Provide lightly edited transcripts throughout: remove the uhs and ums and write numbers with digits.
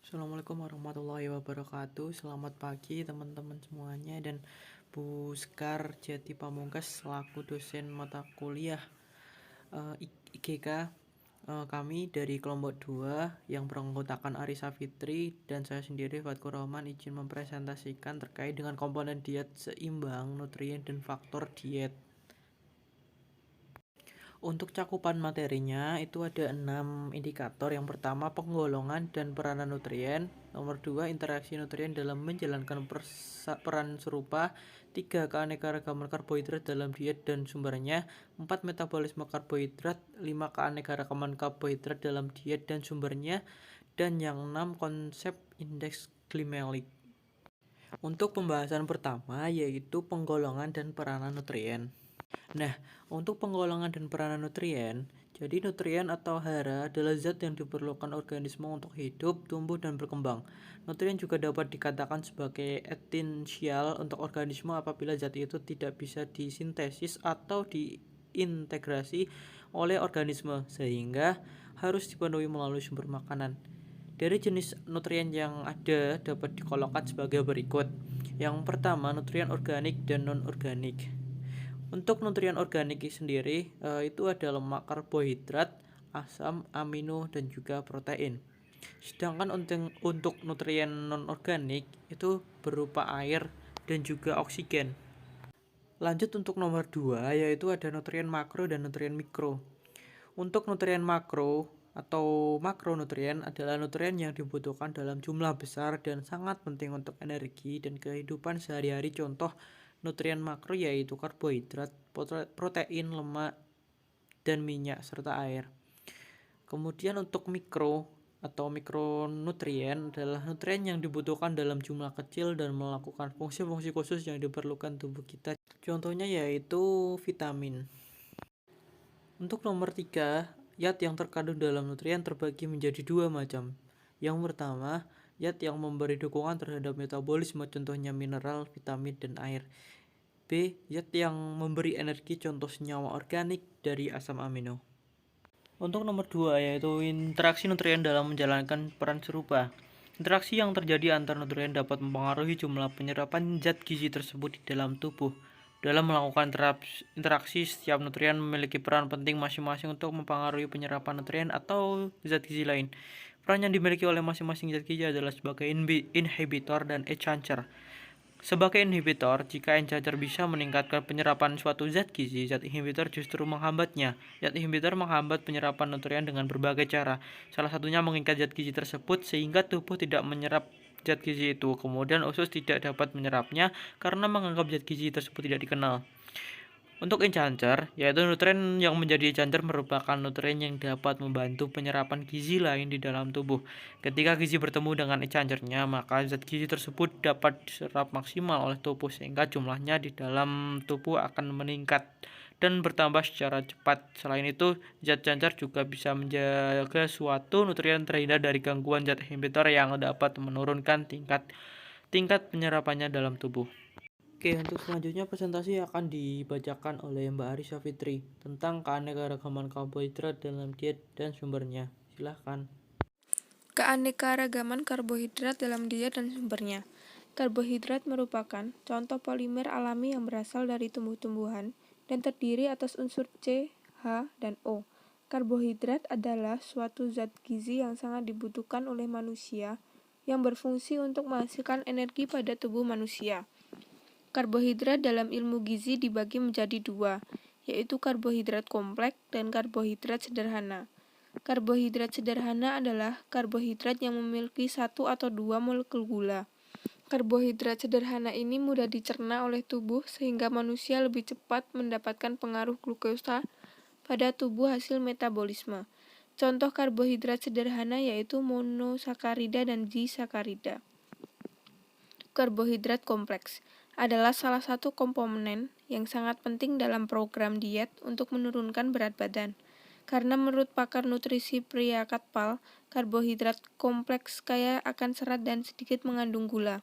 Assalamualaikum warahmatullahi wabarakatuh. Selamat pagi teman-teman semuanya dan Bu Sekar Jati Pamungkas selaku dosen mata kuliah IGK. Kami dari kelompok 2 yang beranggotakan Arisa Fitri dan saya sendiri Fatkur Rahman izin mempresentasikan terkait dengan komponen diet seimbang, nutrien dan faktor diet. Untuk cakupan materinya itu ada 6 indikator. Yang pertama penggolongan dan peranan nutrien. Nomor 2 interaksi nutrien dalam menjalankan peran serupa. 3 keanekaragaman karbohidrat dalam diet dan sumbernya. 4 metabolisme karbohidrat. 5 keanekaragaman karbohidrat dalam diet dan sumbernya. Dan yang 6 konsep indeks glycemic. Untuk pembahasan pertama yaitu penggolongan dan peranan nutrien. Nah, untuk penggolongan dan peranan nutrien, jadi nutrien atau hara adalah zat yang diperlukan organisme untuk hidup, tumbuh, dan berkembang. Nutrien juga dapat dikatakan sebagai esensial untuk organisme apabila zat itu tidak bisa disintesis atau diintegrasi oleh organisme, sehingga harus dipenuhi melalui sumber makanan. Dari jenis nutrien yang ada dapat digolongkan sebagai berikut. Yang pertama, nutrien organik dan non-organik. Untuk nutrien organik sendiri itu ada lemak, karbohidrat, asam, amino, dan juga protein. Sedangkan untuk nutrien non-organik itu berupa air dan juga oksigen. Lanjut untuk nomor 2 yaitu ada nutrien makro dan nutrien mikro. Untuk nutrien makro atau makronutrien adalah nutrien yang dibutuhkan dalam jumlah besar dan sangat penting untuk energi dan kehidupan sehari-hari. Contoh nutrien makro yaitu karbohidrat, protein, lemak, dan minyak, serta air. Kemudian untuk mikro atau mikronutrien adalah nutrien yang dibutuhkan dalam jumlah kecil dan melakukan fungsi-fungsi khusus yang diperlukan tubuh kita. Contohnya yaitu vitamin. Untuk nomor 3, zat yang terkandung dalam nutrien terbagi menjadi 2 macam. Yang pertama, zat yang memberi dukungan terhadap metabolisme, contohnya mineral, vitamin, dan air. B. Zat yang memberi energi, contoh senyawa organik dari asam amino. Untuk nomor 2 yaitu interaksi nutrien dalam menjalankan peran serupa. Interaksi yang terjadi antar nutrien dapat mempengaruhi jumlah penyerapan zat gizi tersebut di dalam tubuh. Dalam melakukan interaksi, setiap nutrien memiliki peran penting masing-masing untuk mempengaruhi penyerapan nutrien atau zat gizi lain. Peran yang dimiliki oleh masing-masing zat gizi adalah sebagai inhibitor dan exchanger. Sebagai inhibitor, jika enhancer bisa meningkatkan penyerapan suatu zat gizi, zat inhibitor justru menghambatnya. Zat inhibitor menghambat penyerapan nutrien dengan berbagai cara. Salah satunya mengikat zat gizi tersebut sehingga tubuh tidak menyerap zat gizi itu. Kemudian usus tidak dapat menyerapnya karena menganggap zat gizi tersebut tidak dikenal. Untuk enhancer, yaitu nutrien yang menjadi enhancer merupakan nutrien yang dapat membantu penyerapan gizi lain di dalam tubuh. Ketika gizi bertemu dengan enhancernya, maka zat gizi tersebut dapat diserap maksimal oleh tubuh sehingga jumlahnya di dalam tubuh akan meningkat dan bertambah secara cepat. Selain itu, zat enhancer juga bisa menjaga suatu nutrien terhindar dari gangguan zat inhibitor yang dapat menurunkan tingkat penyerapannya dalam tubuh. Oke, untuk selanjutnya presentasi akan dibacakan oleh Mbak Arisa Fitri tentang keanekaragaman karbohidrat dalam diet dan sumbernya. Silahkan. Keanekaragaman karbohidrat dalam diet dan sumbernya. Karbohidrat merupakan contoh polimer alami yang berasal dari tumbuh-tumbuhan dan terdiri atas unsur C, H, dan O. Karbohidrat adalah suatu zat gizi yang sangat dibutuhkan oleh manusia yang berfungsi untuk menghasilkan energi pada tubuh manusia. Karbohidrat dalam ilmu gizi dibagi menjadi 2, yaitu karbohidrat kompleks dan karbohidrat sederhana. Karbohidrat sederhana adalah karbohidrat yang memiliki 1 atau 2 molekul gula. Karbohidrat sederhana ini mudah dicerna oleh tubuh sehingga manusia lebih cepat mendapatkan pengaruh glukosa pada tubuh hasil metabolisme. Contoh karbohidrat sederhana yaitu monosakarida dan disakarida. Karbohidrat kompleks adalah salah satu komponen yang sangat penting dalam program diet untuk menurunkan berat badan. Karena menurut pakar nutrisi Priya Katpal, karbohidrat kompleks kaya akan serat dan sedikit mengandung gula.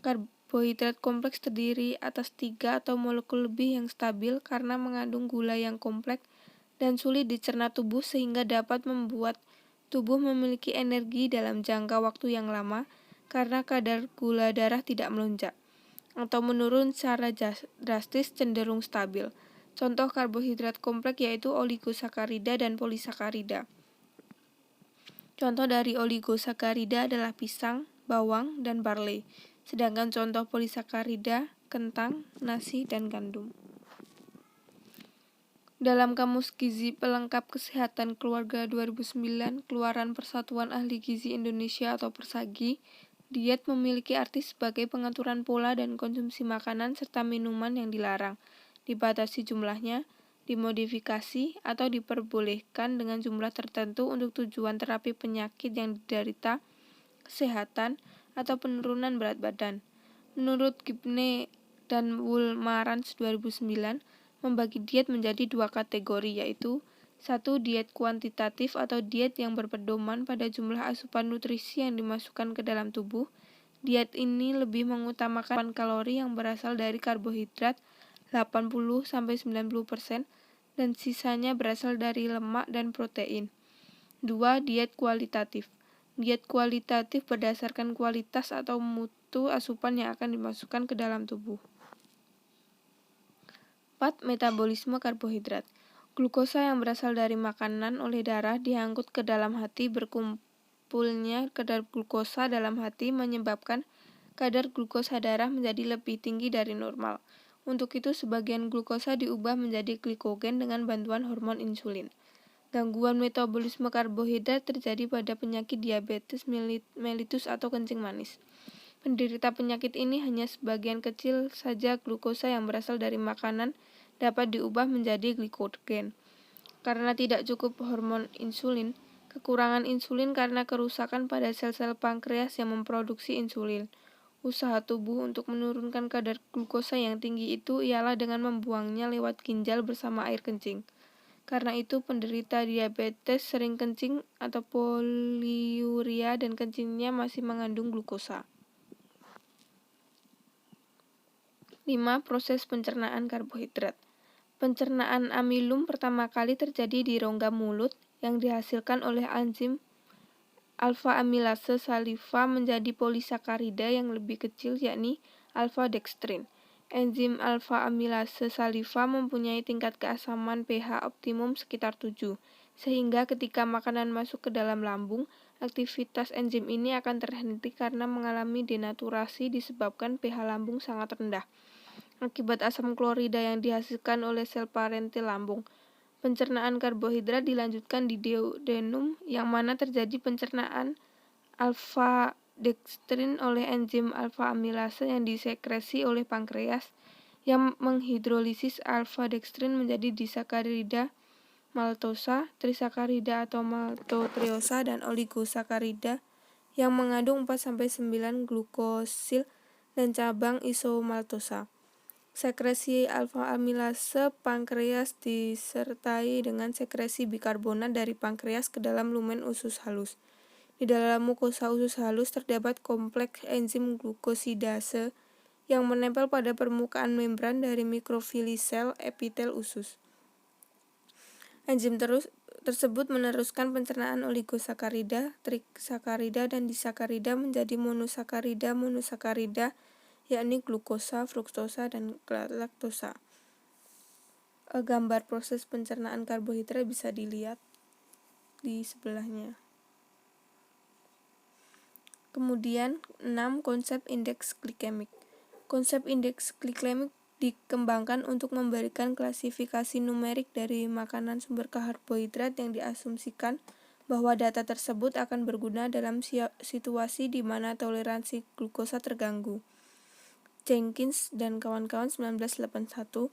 Karbohidrat kompleks terdiri atas 3 atau molekul lebih yang stabil karena mengandung gula yang kompleks dan sulit dicerna tubuh sehingga dapat membuat tubuh memiliki energi dalam jangka waktu yang lama karena kadar gula darah tidak melonjak atau menurun secara drastis, cenderung stabil. Contoh karbohidrat kompleks yaitu oligosakarida dan polisakarida. Contoh dari oligosakarida adalah pisang, bawang, dan barley. Sedangkan contoh polisakarida, kentang, nasi, dan gandum. Dalam Kamus Gizi Pelengkap Kesehatan Keluarga 2009, keluaran Persatuan Ahli Gizi Indonesia atau Persagi, diet memiliki arti sebagai pengaturan pola dan konsumsi makanan serta minuman yang dilarang, dibatasi jumlahnya, dimodifikasi, atau diperbolehkan dengan jumlah tertentu untuk tujuan terapi penyakit yang diderita, kesehatan, atau penurunan berat badan. Menurut Gibney dan Woolmarans 2009, membagi diet menjadi dua kategori, yaitu 1. Diet kuantitatif atau diet yang berpedoman pada jumlah asupan nutrisi yang dimasukkan ke dalam tubuh. Diet ini lebih mengutamakan kalori yang berasal dari karbohidrat 80-90% dan sisanya berasal dari lemak dan protein. 2. Diet kualitatif. Diet kualitatif berdasarkan kualitas atau mutu asupan yang akan dimasukkan ke dalam tubuh. 4. Metabolisme karbohidrat. Glukosa yang berasal dari makanan oleh darah diangkut ke dalam hati. Berkumpulnya kadar glukosa dalam hati menyebabkan kadar glukosa darah menjadi lebih tinggi dari normal. Untuk itu, sebagian glukosa diubah menjadi glikogen dengan bantuan hormon insulin. Gangguan metabolisme karbohidrat terjadi pada penyakit diabetes mellitus atau kencing manis. Penderita penyakit ini hanya sebagian kecil saja glukosa yang berasal dari makanan dapat diubah menjadi glikogen. Karena tidak cukup hormon insulin, kekurangan insulin karena kerusakan pada sel-sel pankreas yang memproduksi insulin. Usaha tubuh untuk menurunkan kadar glukosa yang tinggi itu ialah dengan membuangnya lewat ginjal bersama air kencing. Karena itu, penderita diabetes sering kencing atau poliuria dan kencingnya masih mengandung glukosa. 5. Proses pencernaan karbohidrat. Pencernaan amilum pertama kali terjadi di rongga mulut yang dihasilkan oleh enzim alfa amilase saliva menjadi polisakarida yang lebih kecil, yakni alfa dextrin. Enzim alfa amilase saliva mempunyai tingkat keasaman pH optimum sekitar 7, sehingga ketika makanan masuk ke dalam lambung, aktivitas enzim ini akan terhenti karena mengalami denaturasi disebabkan pH lambung sangat rendah akibat asam klorida yang dihasilkan oleh sel parentil lambung. Pencernaan karbohidrat dilanjutkan di duodenum, yang mana terjadi pencernaan alfa dextrin oleh enzim alfa amilase yang disekresi oleh pankreas, yang menghidrolisis alfa dextrin menjadi disakarida maltosa, trisakarida atau maltotriosa, dan oligosakarida yang mengandung 4-9 glukosil dan cabang isomaltosa. Sekresi alfa amilase pankreas disertai dengan sekresi bikarbonat dari pankreas ke dalam lumen usus halus. Di dalam mukosa usus halus terdapat kompleks enzim glukosidase yang menempel pada permukaan membran dari mikrofili sel epitel usus. Enzim tersebut meneruskan pencernaan oligosakarida, trisakarida, dan disakarida menjadi monosakarida, yakni glukosa, fruktosa, dan galaktosa. Gambar proses pencernaan karbohidrat bisa dilihat di sebelahnya. Kemudian 6. Konsep indeks glikemik. Konsep indeks glikemik dikembangkan untuk memberikan klasifikasi numerik dari makanan sumber karbohidrat yang diasumsikan bahwa data tersebut akan berguna dalam situasi di mana toleransi glukosa terganggu. Jenkins dan kawan-kawan 1981.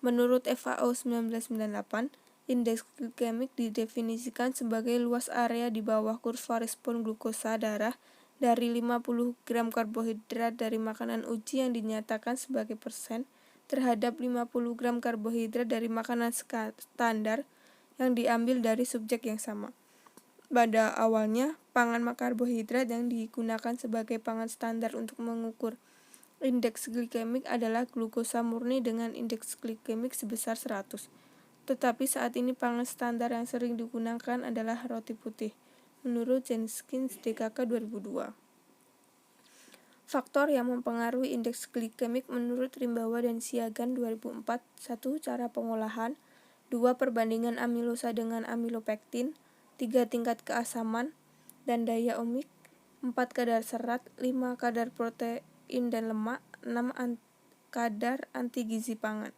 Menurut FAO 1998, indeks glikemik didefinisikan sebagai luas area di bawah kurva respon glukosa darah dari 50 gram karbohidrat dari makanan uji yang dinyatakan sebagai persen terhadap 50 gram karbohidrat dari makanan standar yang diambil dari subjek yang sama. Pada awalnya, pangan karbohidrat yang digunakan sebagai pangan standar untuk mengukur indeks glikemik adalah glukosa murni dengan indeks glikemik sebesar 100. Tetapi saat ini pangan standar yang sering digunakan adalah roti putih. menurut Jenkins DKK 2002. Faktor yang mempengaruhi indeks glikemik menurut Rimbawa dan Siagan 2004: 1. Cara pengolahan, 2. Perbandingan amilosa dengan amilopektin, 3. Tingkat keasaman dan daya ohmik, 4. Kadar serat, 5. Kadar protein dan lemak, 6. Kadar anti gizi pangan.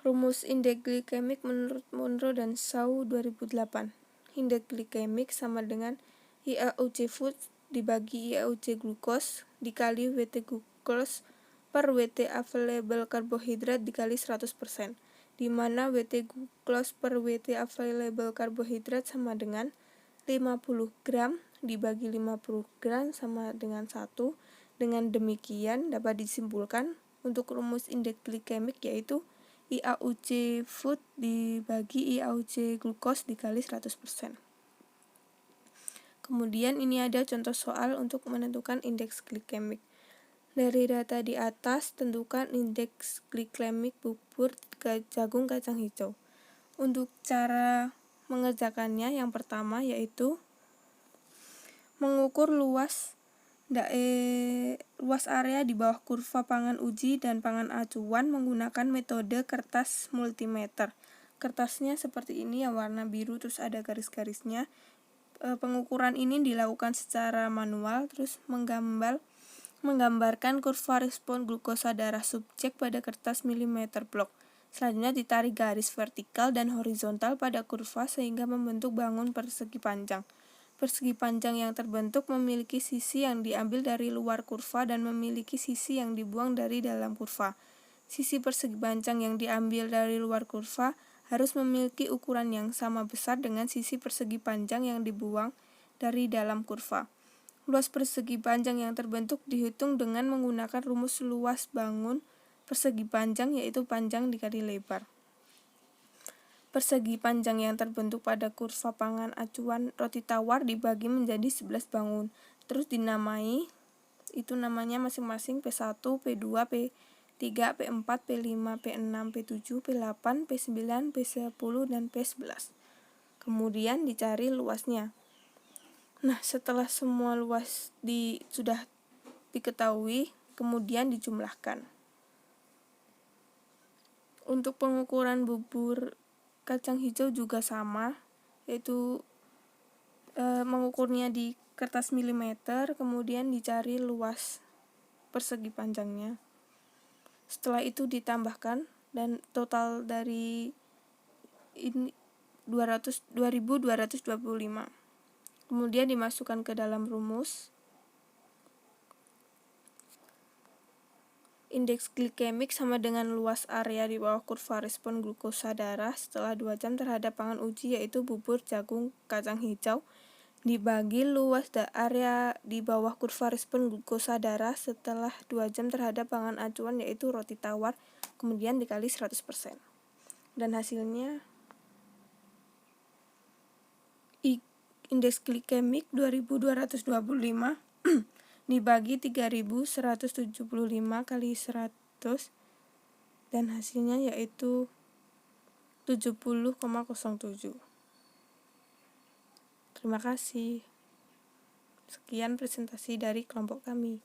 Rumus indeks glikemik menurut Monroe dan Shaw 2008. Indeks glikemik sama dengan IAUC food dibagi IAUC glukos dikali WT glukos per WT available karbohidrat dikali 100%, di mana WT glukos per WT available karbohidrat sama dengan 50 gram dibagi 50 gram sama dengan 1. Dengan demikian dapat disimpulkan untuk rumus indeks glikemik yaitu IAUC food dibagi IAUC glukos dikali 100%. Kemudian ini ada contoh soal untuk menentukan indeks glikemik. Dari data di atas, tentukan indeks glikemik bubur jagung kacang hijau. Untuk cara mengerjakannya, yang pertama yaitu mengukur luas area di bawah kurva pangan uji dan pangan acuan menggunakan metode kertas multimeter. Kertasnya seperti ini yang warna biru terus ada garis-garisnya. Pengukuran ini dilakukan secara manual, terus menggambarkan kurva respon glukosa darah subjek pada kertas milimeter blok. Selanjutnya ditarik garis vertikal dan horizontal pada kurva sehingga membentuk bangun persegi panjang. Persegi panjang yang terbentuk memiliki sisi yang diambil dari luar kurva dan memiliki sisi yang dibuang dari dalam kurva. Sisi persegi panjang yang diambil dari luar kurva harus memiliki ukuran yang sama besar dengan sisi persegi panjang yang dibuang dari dalam kurva. Luas persegi panjang yang terbentuk dihitung dengan menggunakan rumus luas bangun persegi panjang, yaitu panjang dikali lebar. Persegi panjang yang terbentuk pada kurva pangan acuan roti tawar dibagi menjadi 11 bangun, terus dinamai, itu namanya masing-masing P1, P2, P3, P4, P5, P6, P7, P8, P9, P10, dan P11. Kemudian dicari luasnya. Nah, setelah semua luas sudah diketahui, kemudian dijumlahkan. Untuk pengukuran bubur kacang hijau juga sama, yaitu mengukurnya di kertas milimeter, kemudian dicari luas persegi panjangnya. Setelah itu ditambahkan dan total dari ini 2225. Kemudian dimasukkan ke dalam rumus. Indeks glikemik sama dengan luas area di bawah kurva respon glukosa darah setelah 2 jam terhadap pangan uji, yaitu bubur jagung kacang hijau, dibagi luas area di bawah kurva respon glukosa darah setelah 2 jam terhadap pangan acuan, yaitu roti tawar, kemudian dikali 100%. Dan hasilnya indeks glikemik 2225 dibagi 3175 kali 100 dan hasilnya yaitu 70,07. Terima kasih. Sekian presentasi dari kelompok kami.